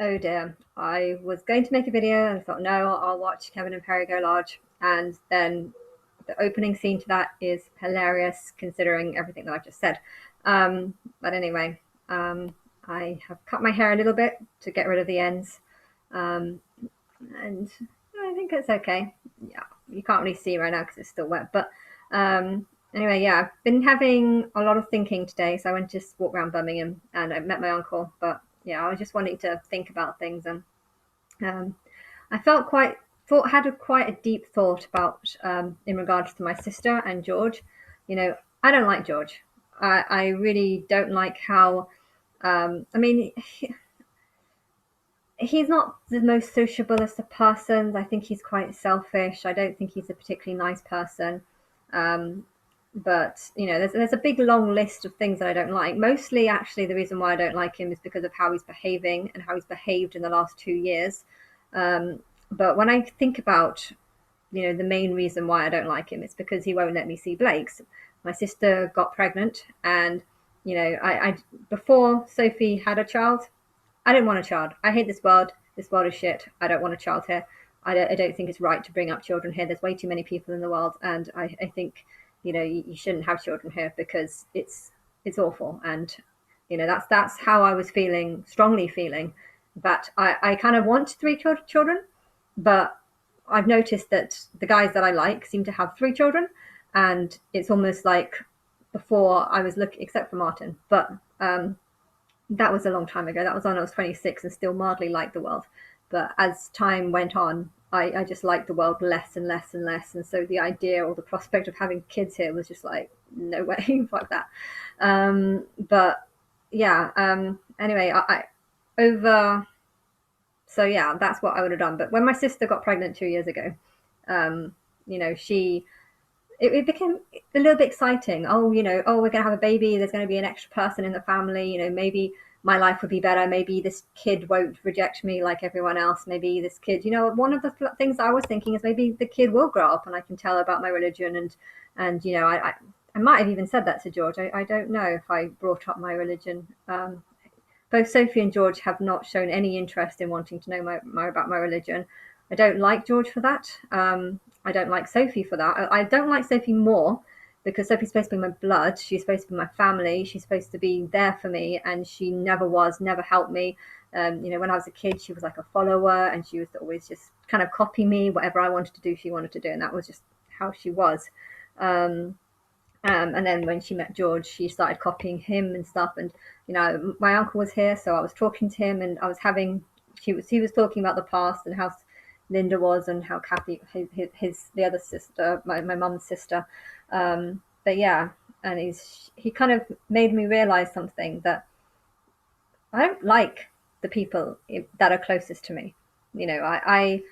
Oh dear. I was going to make a video and thought, no, I'll watch Kevin and Perry Go Large. And then the opening scene to that is hilarious considering everything that I've just said. But anyway, I have cut my hair a little bit to get rid of the ends. Um, and I think it's okay. Yeah, you can't really see right now because it's still wet. But anyway, yeah, I've been having a lot of thinking today. So I went to just walk around Birmingham and I met my uncle. But yeah, I was just wanting to think about things, and um, I felt quite thought had a quite a deep thought about in regards to my sister and George. You know, I don't like George. I really don't like how. I mean, he's not the most sociable of persons. I think he's quite selfish. I don't think he's a particularly nice person. Um, but you know, there's a big long list of things that I don't like. Mostly, actually, the reason why I don't like him is because of how he's behaving and how he's behaved in the last 2 years. Um, but when I think about, you know, the main reason why I don't like him is because he won't let me see Blake's. My sister got pregnant, and you know, I before Sophie had a child, I didn't want a child. I hate this world. This world is shit. I don't want a child here. I don't think it's right to bring up children here. There's way too many people in the world, and I think, you know, you shouldn't have children here because it's awful. And you know, that's how I was feeling, strongly feeling that I kind of want three children, but I've noticed that the guys that I like seem to have three children, and it's almost like before I was looking, except for Martin, but that was a long time ago. That was when I was 26 and still mildly liked the world. But as time went on, I just liked the world less and less and less. And so the idea or the prospect of having kids here was just like, no way, fuck that. But yeah, anyway, over, so yeah, that's what I would have done. But when my sister got pregnant 2 years ago, you know, it became a little bit exciting. Oh, you know, oh, we're going to have a baby. There's going to be an extra person in the family. You know, maybe my life would be better. Maybe this kid won't reject me like everyone else. Maybe this kid, you know, one of the things I was thinking is maybe the kid will grow up and I can tell about my religion. And you know, I might have even said that to George. I don't know if I brought up my religion. Both Sophie and George have not shown any interest in wanting to know about my religion. I don't like George for that. I don't like Sophie for that. I don't like Sophie more because Sophie's supposed to be my blood. She's supposed to be my family. She's supposed to be there for me, and she never was, never helped me. You know, when I was a kid, she was like a follower, and she was always just kind of copy me. Whatever I wanted to do, she wanted to do, and that was just how she was. Um, and then when she met George, she started copying him and stuff. And you know, my uncle was here, so I was talking to him, and I was having he was talking about the past and how Linda was, and how Kathy, his the other sister, my mum's sister. But yeah, and he kind of made me realize something, that I don't like the people that are closest to me. You know, I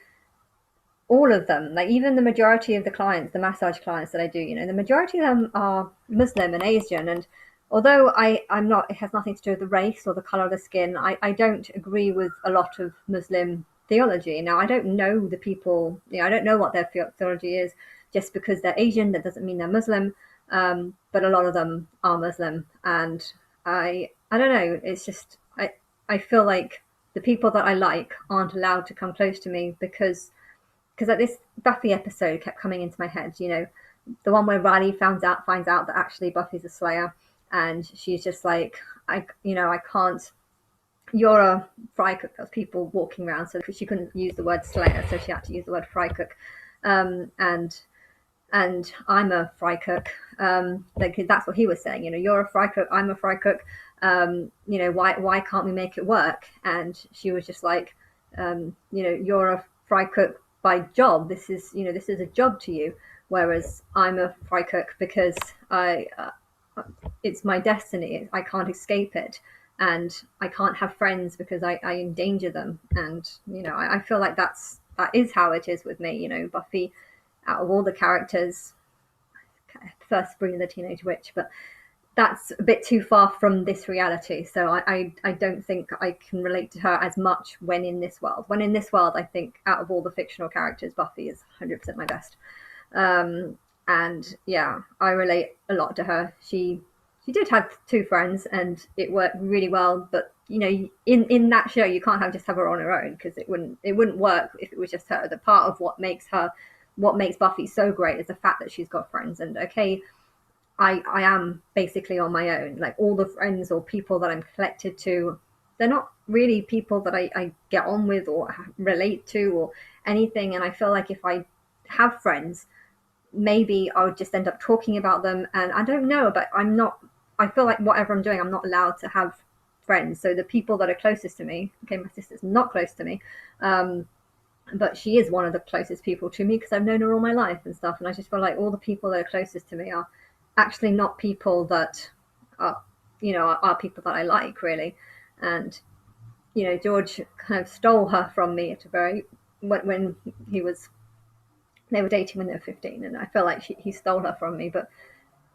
all of them, like even the majority of the clients, the massage clients that I do, you know, the majority of them are Muslim and Asian. And although I'm not, it has nothing to do with the race or the color of the skin, I don't agree with a lot of Muslim theology. Now, I don't know the people, you know, I don't know what their theology is. Just because they're Asian, that doesn't mean they're Muslim. But a lot of them are Muslim. And I don't know, it's just, I feel like the people that I like aren't allowed to come close to me because like this Buffy episode kept coming into my head, you know, the one where Riley finds out that actually Buffy's a Slayer, and she's just like, you know, I can't. You're a fry cook. There's people walking around, so she couldn't use the word Slayer, so she had to use the word fry cook. And I'm a fry cook. Like that's what he was saying. You know, you're a fry cook. I'm a fry cook. You know, why can't we make it work? And she was just like, you know, you're a fry cook by job. This is, you know, this is a job to you. Whereas I'm a fry cook because it's my destiny. I can't escape it. And I can't have friends because I endanger them. And, you know, I feel like that is how it is with me. You know, Buffy, out of all the characters, first Sabrina the Teenage Witch, but that's a bit too far from this reality. So I don't think I can relate to her as much when in this world. When in this world, I think out of all the fictional characters, Buffy is 100% my best. And yeah, I relate a lot to her. She's she did have two friends, and it worked really well. But you know, in that show, you can't just have her on her own, because it wouldn't work if it was just her. The part of what makes Buffy so great is the fact that she's got friends. And okay, I am basically on my own. Like, all the friends or people that I'm connected to, they're not really people that I get on with or relate to or anything. And I feel like if I have friends, maybe I would just end up talking about them. And I don't know, but I feel like whatever I'm doing, I'm not allowed to have friends. So the people that are closest to me, okay, my sister's not close to me, um, but she is one of the closest people to me because I've known her all my life and stuff. And I just feel like all the people that are closest to me are actually not people that are, are people that I like, really. And, George kind of stole her from me at a very, when he was, they were dating when they were 15, and I feel like he stole her from me. But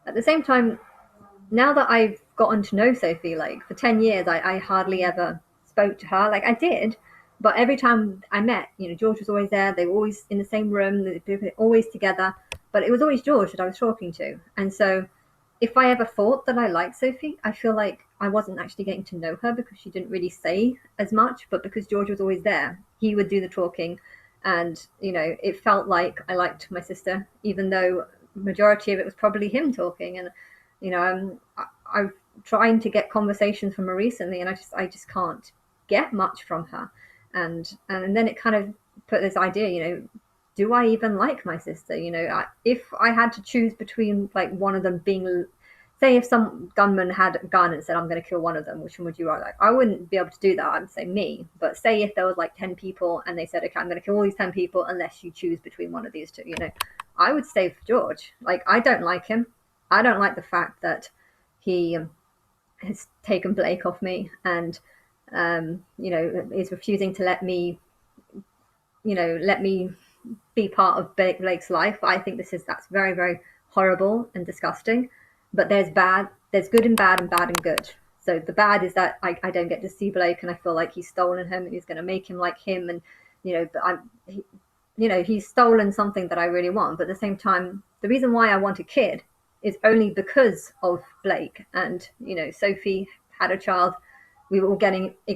at the same time, now that I've gotten to know Sophie, like for 10 years, I hardly ever spoke to her. Like, I did, but every time I met, George was always there. They were always in the same room. They were always together, but it was always George that I was talking to. And so if I ever thought that I liked Sophie, I feel like I wasn't actually getting to know her because she didn't really say as much, but because George was always there, he would do the talking. And, it felt like I liked my sister, even though majority of it was probably him talking. And, I'm trying to get conversations from her recently, and I just can't get much from her. And then it kind of put this idea, do I even like my sister? If I had to choose between like one of them being, say, if some gunman had a gun and said, I'm going to kill one of them, which one would you like? I wouldn't be able to do that. I'd say me. But say if there was like 10 people and they said, okay, I'm going to kill all these 10 people unless you choose between one of these two, I would say for George. Like, I don't like him. I don't like the fact that he has taken Blake off me, and is refusing to let me be part of Blake's life. I think that's very, very horrible and disgusting. But there's good and bad, and bad and good. So the bad is that I don't get to see Blake, and I feel like he's stolen him, and he's going to make him like him. And he's stolen something that I really want. But at the same time, the reason why I want a kid is only because of Blake. And Sophie had a child. We were all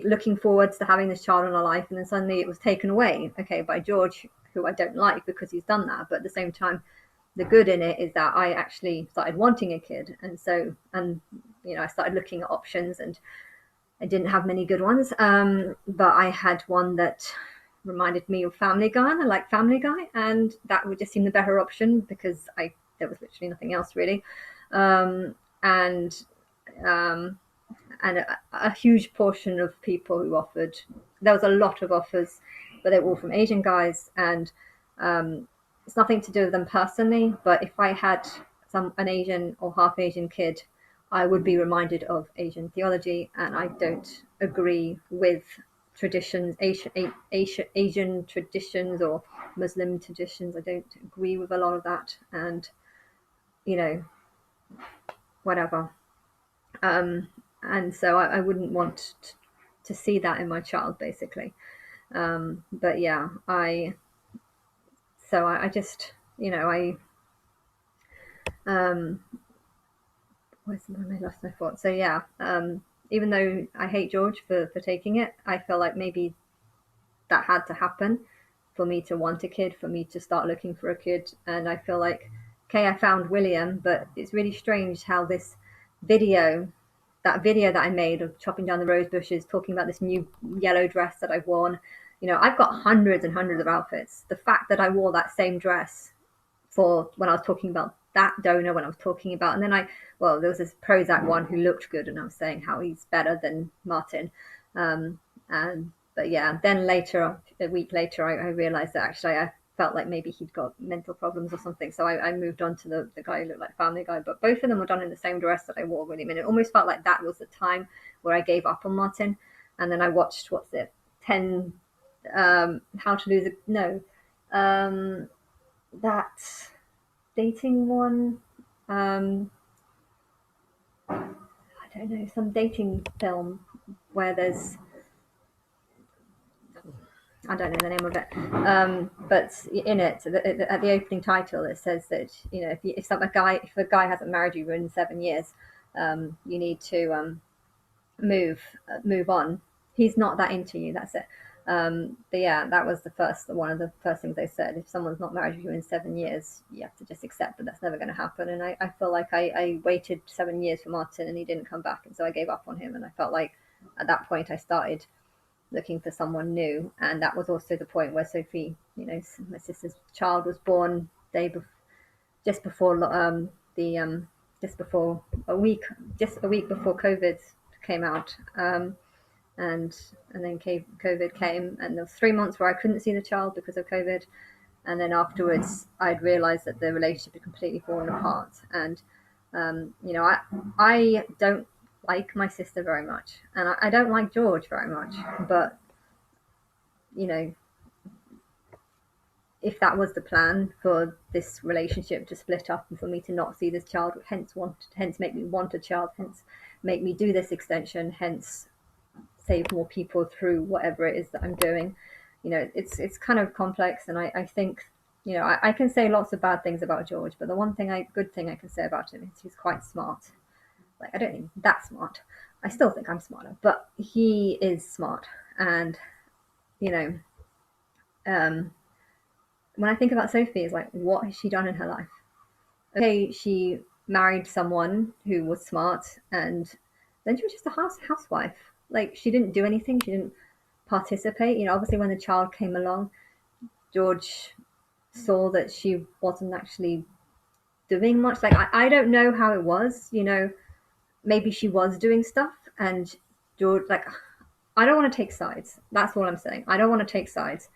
looking forwards to having this child in our life, and then suddenly it was taken away, okay, by George, who I don't like because he's done that. But at the same time, the good in it is that I actually started wanting a kid. And so, I started looking at options, and I didn't have many good ones. But I had one that reminded me of Family Guy, and I like Family Guy, and that would just seem the better option because there was literally nothing else really. And a huge portion of people who offered, there was a lot of offers, but they were all from Asian guys. And it's nothing to do with them personally, but if I had an Asian or half Asian kid, I would be reminded of Asian theology, and I don't agree with traditions, Asian traditions or Muslim traditions. I don't agree with a lot of that, and whatever. And so I wouldn't want to see that in my child, basically. But yeah, I just, where's I lost my thought. So yeah, even though I hate George for taking it, I feel like maybe that had to happen for me to want a kid, for me to start looking for a kid. And I feel like, okay, I found William, but it's really strange how that video that I made of chopping down the rose bushes, talking about this new yellow dress that I've worn, I've got hundreds and hundreds of outfits. The fact that I wore that same dress for when I was talking about that donor, when I was talking about, and then there was this Prozac one who looked good, and I was saying how he's better than Martin. But yeah, then later, a week later, I realized that actually I felt like maybe he'd got mental problems or something. So I moved on to the guy who looked like Family Guy. But both of them were done in the same dress that I wore with him. And it almost felt like that was the time where I gave up on Martin. And then I watched, 10, How to Lose that dating one. I don't know, some dating film where there's, I don't know the name of it, but in it, at the opening title, it says that if a guy hasn't married you in 7 years, You need to move on. He's not that into you. That's it. But yeah, that was one of the first things they said. If someone's not married with you in 7 years, you have to just accept that that's never going to happen. And I feel like I waited 7 years for Martin, and he didn't come back, and so I gave up on him. And I felt like at that point I started looking for someone new, and that was also the point where Sophie, my sister's child, was born just before the just before a week before COVID came out, and then COVID came, and there was 3 months where I couldn't see the child because of COVID, and then afterwards I'd realised that the relationship had completely fallen apart, and I don't like my sister very much, and I don't like George very much, but you know if that was the plan for this relationship to split up and for me to not see this child, hence make me want a child, hence make me do this extension, hence save more people through whatever it is that I'm doing. It's kind of complex, and I think I can say lots of bad things about George, but the good thing I can say about him is he's quite smart. Like, I don't think that smart. I still think I'm smarter, but he is smart, and you know, um, when I think about Sophie, it's like, what has she done in her life? Okay, she married someone who was smart, and then she was just a housewife. Like, she didn't do anything. She didn't participate. Obviously, when the child came along, George saw that she wasn't actually doing much. Like, I don't know how it was. Maybe she was doing stuff, and George, like, I don't want to take sides. That's all I'm saying. I don't want to take sides.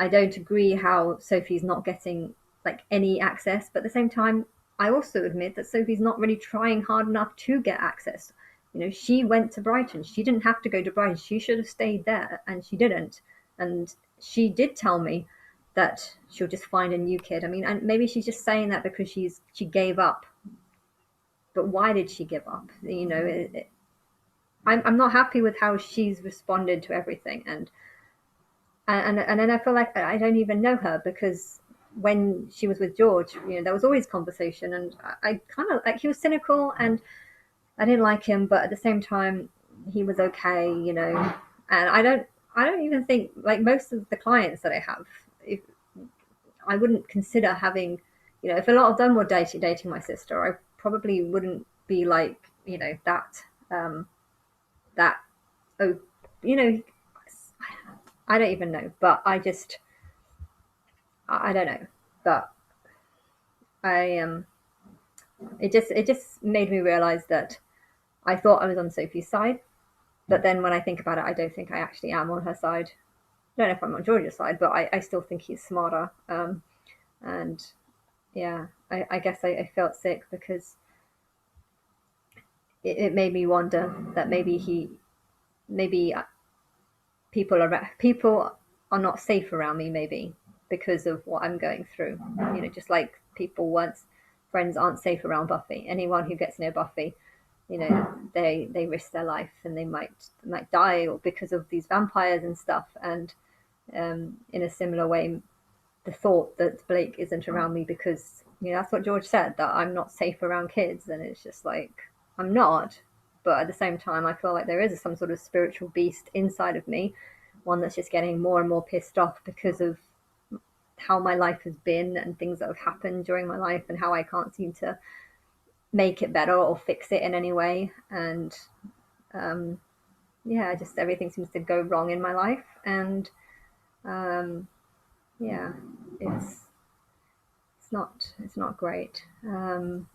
I don't agree how Sophie's not getting like any access, but at the same time, I also admit that Sophie's not really trying hard enough to get access. She went to Brighton. She didn't have to go to Brighton. She should have stayed there, and she didn't. And she did tell me that she'll just find a new kid. I mean, and maybe she's just saying that because she gave up. But why did she give up? I'm not happy with how she's responded to everything, and then I feel like I don't even know her, because when she was with George, there was always conversation, and I kind of like, he was cynical, and I didn't like him, but at the same time, he was okay, And I don't even think, like, most of the clients that I have, if I wouldn't consider having, if a lot of them were dating my sister, I probably wouldn't be like, um, that, oh, you know, I don't even know, but I don't know, but I it just made me realize that I thought I was on Sophie's side, but then when I think about it, I don't think I actually am on her side. I don't know if I'm on George's side, but I still think he's smarter. And yeah, I guess I felt sick because it made me wonder that maybe people are not safe around me, maybe because of what I'm going through. Just like friends aren't safe around Buffy. Anyone who gets near Buffy, they risk their life, and they might die or because of these vampires and stuff. And in a similar way, the thought that Blake isn't around me because that's what George said, that I'm not safe around kids, and it's just like, I'm not. But at the same time, I feel like there is some sort of spiritual beast inside of me, one that's just getting more and more pissed off because of how my life has been and things that have happened during my life, and how I can't seem to make it better or fix it in any way. And yeah, just everything seems to go wrong in my life, and yeah, it's not great. And